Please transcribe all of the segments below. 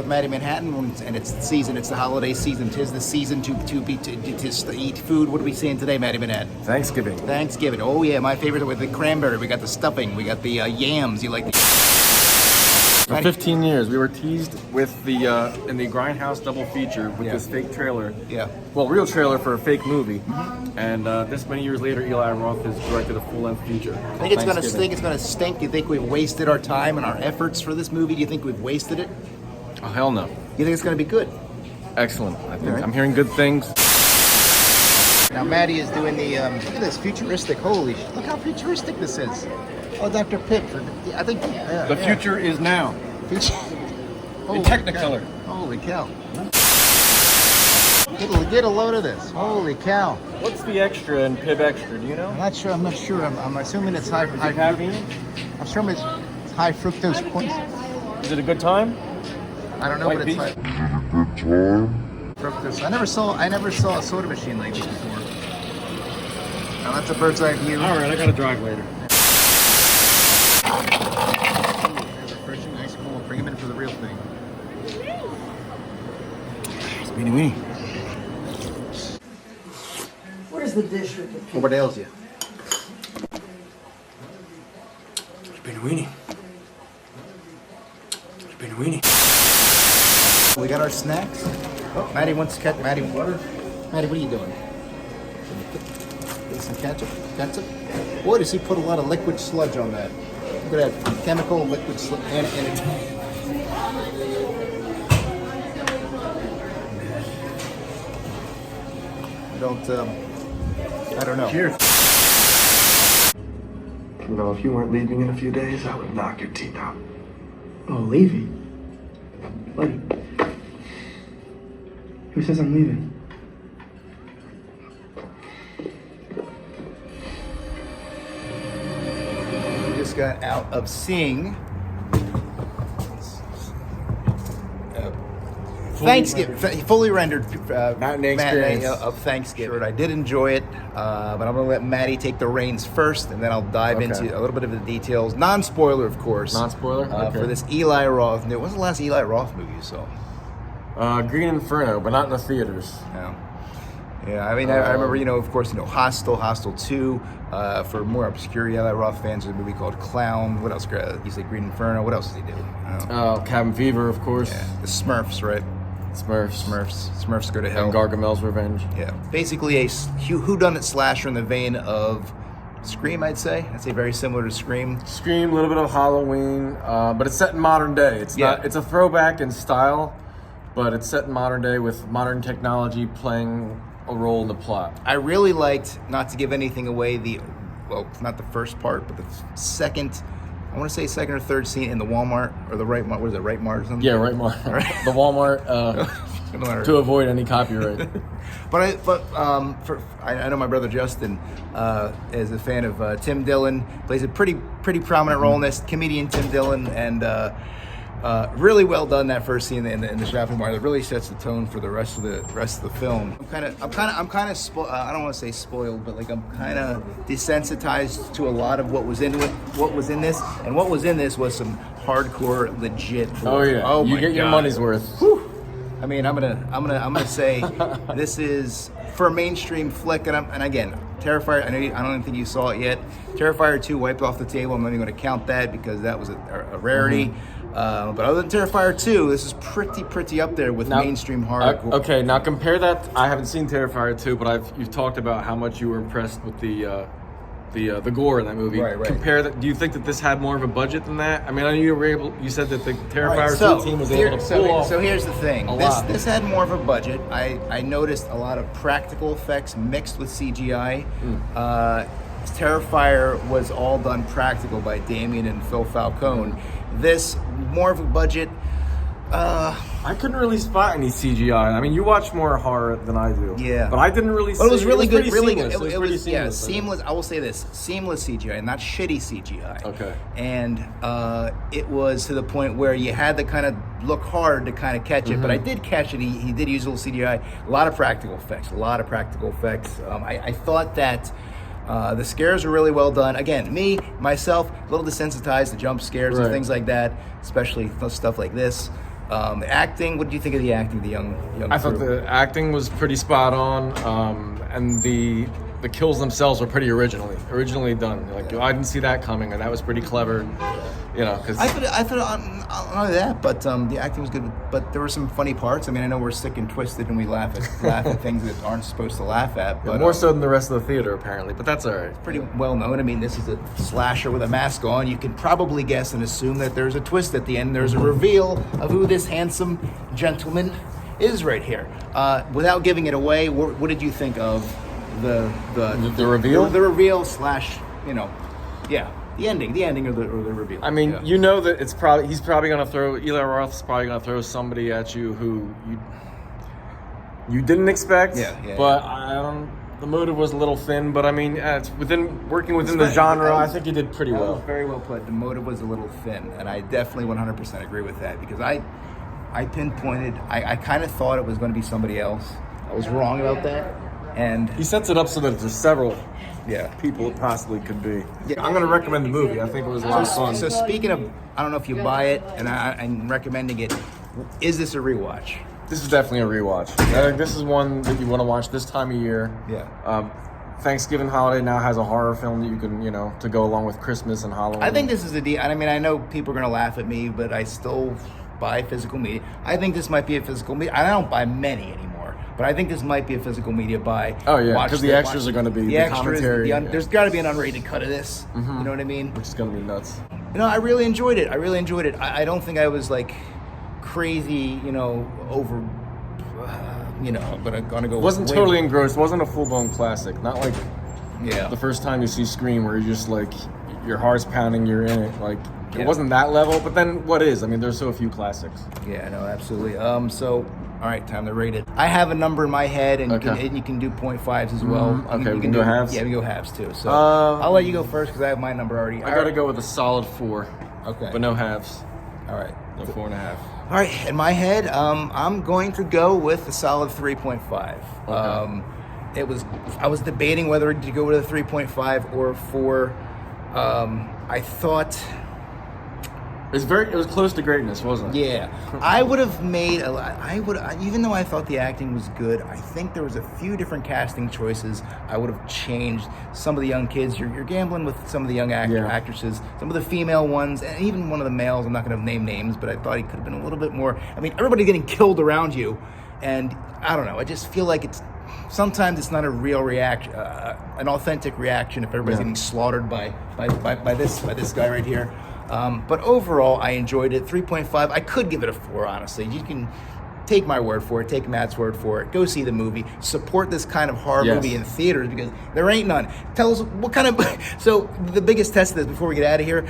with Mattie Manhattan, and it's the season. It's the holiday season. 'Tis the season to eat food. What are we saying today, Mattie Manhattan? Thanksgiving. Thanksgiving. Oh yeah, my favorite with the cranberry. We got the stuffing. We got the yams. You like the? For 15 years, we were teased with the in the Grindhouse double feature with this fake trailer. Yeah. Well, real trailer for a fake movie. And this many years later, Eli Roth has directed a full-length feature. I think it's gonna stink. It's gonna stink. You think we've wasted our time and our efforts for this movie? Do you think we've wasted it? Oh hell no! You think it's gonna be good? Excellent. I think Right. I'm hearing good things. Now Mattie is doing the look at this futuristic. Holy! Look how futuristic this is. Oh, Dr. Pip. I think The future is now. Holy Technicolor. cow. Holy cow! Get a load of this. Holy cow! What's the extra in Pib Extra? Do you know? I'm not sure. I'm assuming it's high. Caffeine? I'm sure it's high fructose corn. Is it a good time? I don't know, White but it's beef? high fructose. I never saw a soda machine like this before. Now that's a bird's eye view. All right, I gotta drive later. Refreshing, nice, cool. Bring him in for the real thing. Weenie weenie. Where's the dish with the What ails you? Weenie weenie. Weenie weenie. We got our snacks. Oh, Mattie wants to catch. Mattie, Mattie, what are you doing? Get some ketchup. Ketchup. Boy, does he put a lot of liquid sludge on that. Look at that chemical liquid sludge. And it. I don't know. Cheers. You know, if you weren't leaving in a few days, I would knock your teeth out. Oh, leaving? Buddy. Who says I'm leaving? We just got out of seeing Thanksgiving, fully rendered Matinee experience of Thanksgiving. Sure, I did enjoy it, but I'm going to let Mattie take the reins first, and then I'll dive into a little bit of the details. Non-spoiler, of course. Non-spoiler? Okay. For this Eli Roth. When was the last Eli Roth movie you saw? Green Inferno, but not in the theaters. Yeah, I mean, I remember, of course, Hostel 2. For more obscure Eli Roth fans, there's a movie called Clown. What else? You say Green Inferno. What else does he do? Cabin Fever, of course. Yeah, the Smurfs, right? Smurfs go to hell. And Gargamel's Revenge. Yeah, basically a whodunit slasher in the vein of Scream, I'd say. I'd say very similar to Scream. Scream, a little bit of Halloween, but it's set in modern day. It's not. It's a throwback in style, but it's set in modern day with modern technology playing a role in the plot. I really liked, not to give anything away, not the first part, but the second. I want to say second or third scene in the Walmart or the Right Mart. What is it, Right Mart or something? Yeah, Right Mart. The Walmart to avoid any copyright. I know my brother Justin is a fan of Tim Dillon. Plays a pretty prominent role in this. Comedian Tim Dillon, and really well done that first scene in the shopping mall. It really sets the tone for the rest of the film. I'm kind of I don't want to say spoiled, but like I'm kind of desensitized to a lot of what was in this, and what was in this was some hardcore legit. Oh yeah, oh you my get your God. money's worth. Whew. I mean, I'm gonna say this is for a mainstream flick, and again, Terrifier. I don't think you saw it yet. Terrifier 2 wiped off the table. I'm not even going to count that because that was a rarity. But other than Terrifier 2, this is pretty up there with mainstream horror. Okay, now compare that. I haven't seen Terrifier 2, but you've talked about how much you were impressed with the gore in that movie. Right. Compare that. Do you think that this had more of a budget than that? I mean, I know you said that the Terrifier 2 team was able to pull off. So here's the thing. Lot. This had more of a budget. I noticed a lot of practical effects mixed with CGI. Terrifier was all done practical by Damien and Phil Falcone. This more of a budget. I couldn't really spot any CGI. I mean, you watch more horror than I do. Yeah. But I didn't really see But it was really good. Really Good. It was pretty seamless. Seamless. I will say this: seamless CGI, not shitty CGI. Okay. And it was to the point where you had to kind of look hard to kind of catch it. But I did catch it. He did use a little CGI. A lot of practical effects. I thought that. The scares are really well done. Again, myself, a little desensitized to jump scares and things like that, especially stuff like this. The acting, what did you think of the acting of the young I thought crew? the acting was pretty spot on, and the kills themselves were pretty originally done. Like I didn't see that coming, and that was pretty clever. You know, because I thought not only that, but the acting was good. But there were some funny parts. I mean, I know we're sick and twisted, and we laugh at things that aren't supposed to laugh at. But more so than the rest of the theater, apparently. But that's all right. pretty well known. I mean, this is a slasher with a mask on. You can probably guess and assume that there's a twist at the end. There's a reveal of who this handsome gentleman is right here. Without giving it away, what did you think of the reveal? The reveal slash, the ending or the reveal. I mean, you know that he's probably going to throw, Eli Roth's probably going to throw somebody at you who you didn't expect. But the motive was a little thin. But I mean, it's working within the genre. I think he did pretty well. Very well put. The motive was a little thin, and I definitely 100% agree with that because I pinpointed. I kind of thought it was going to be somebody else. I was wrong about that, and He sets it up so that there's several people it possibly could be. Yeah. I'm going to recommend the movie. I think it was a lot of fun. So speaking of, I don't know if you buy it, and I'm recommending it. Is this a rewatch? This is definitely a rewatch. I think this is one that you want to watch this time of year. Yeah. Thanksgiving holiday now has a horror film that you can, to go along with Christmas and Halloween. I think this is I mean, I know people are going to laugh at me, but I still buy physical media. I think this might be a physical media. I don't buy many anymore, but I think this might be a physical media buy. Oh, yeah, because the extras are going to be the commentary. There's got to be an unrated cut of this. Mm-hmm. You know what I mean? Which is going to be nuts. I really enjoyed it. I don't think I was like crazy, over, but I'm going to go. Wasn't totally engrossed. Wasn't a full-blown classic. Not like Yeah. the first time you see Scream where you're just like, your heart's pounding, you're in it. Like, it wasn't that level, but then what is? I mean, there's so few classics. Yeah, no, absolutely. So, all right, time to rate it. I have a number in my head, and you can do 0.5s as well. Okay, we can go halves? Yeah, we go halves too. So I'll let you go first because I have my number already. I got to go with a solid 4. Okay. But no halves. All right. No 4.5. All right, in my head, I'm going to go with a solid 3.5. Okay. I was debating whether to go with a 3.5 or a 4. I thought... It was close to greatness, wasn't it? Yeah, I would have made even though I thought the acting was good, I think there was a few different casting choices I would have changed. Some of the young kids, you're gambling with some of the young actresses, some of the female ones, and even one of the males. I'm not going to name names, but I thought he could have been a little bit more. I mean, everybody's getting killed around you, and I don't know. I just feel like sometimes it's not a real reaction, an authentic reaction if everybody's getting slaughtered by this guy right here. But overall, I enjoyed it. 3.5. I could give it a 4, honestly. You can take my word for it. Take Matt's word for it. Go see the movie. Support this kind of horror movie in theaters because there ain't none. Tell us what kind of... So the biggest test of this before we get out of here,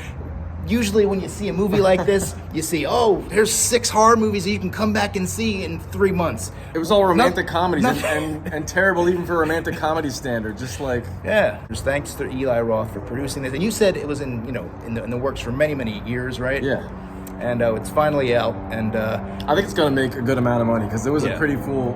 usually when you see a movie like this, you see, there's 6 horror movies that you can come back and see in 3 months. It was all romantic comedies and terrible even for romantic comedy standard. Just like... Yeah. Just thanks to Eli Roth for producing this. And you said it was in the works for many, many years, right? Yeah. And it's finally out. And I think it's going to make a good amount of money because it was a pretty full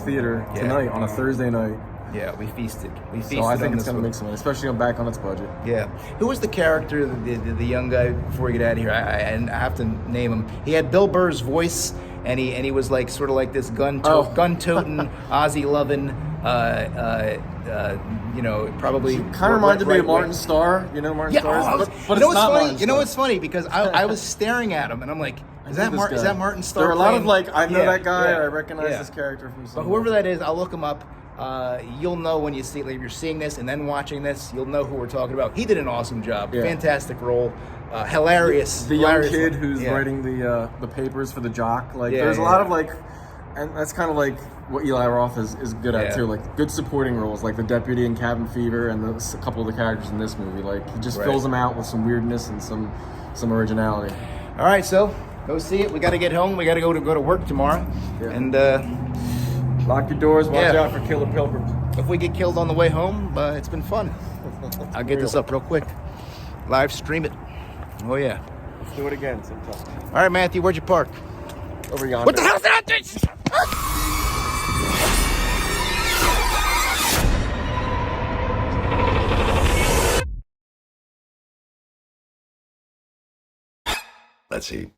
theater tonight on a Thursday night. Yeah, we feasted. So I think it's going to make some money, especially back on its budget. Yeah. Who was the character, the young guy, before we get out of here? I have to name him. He had Bill Burr's voice, and he was like sort of like this gun-toting, Aussie-loving, probably... Kind of reminded me of Martin Starr. You know Martin Starr? But it's not Martin Starr. You know what's funny? Because I was staring at him, and I'm like, is that Martin Starr? There are a lot of I know that guy, Yeah, I recognize this character from somewhere. But whoever that is, I'll look him up. You'll know when you see, if you're seeing this and then watching this, you'll know who we're talking about. He did an awesome job. Yeah. Fantastic role. Hilarious. The young kid who's writing the papers for the jock. There's a lot of and that's kind of like what Eli Roth is good at too. Like good supporting roles, like the deputy in Cabin Fever and a couple of the characters in this movie. He just fills them out with some weirdness and some originality. All right, so go see it. We got to get home. We got to go to work tomorrow. Yeah. And lock your doors. Watch out for killer pilgrims. If we get killed on the way home, it's been fun. I'll get this up real quick. Live stream it. Oh yeah. Let's do it again sometime. All right, Matthew, where'd you park? Over yonder. What the hell's that? Let's see.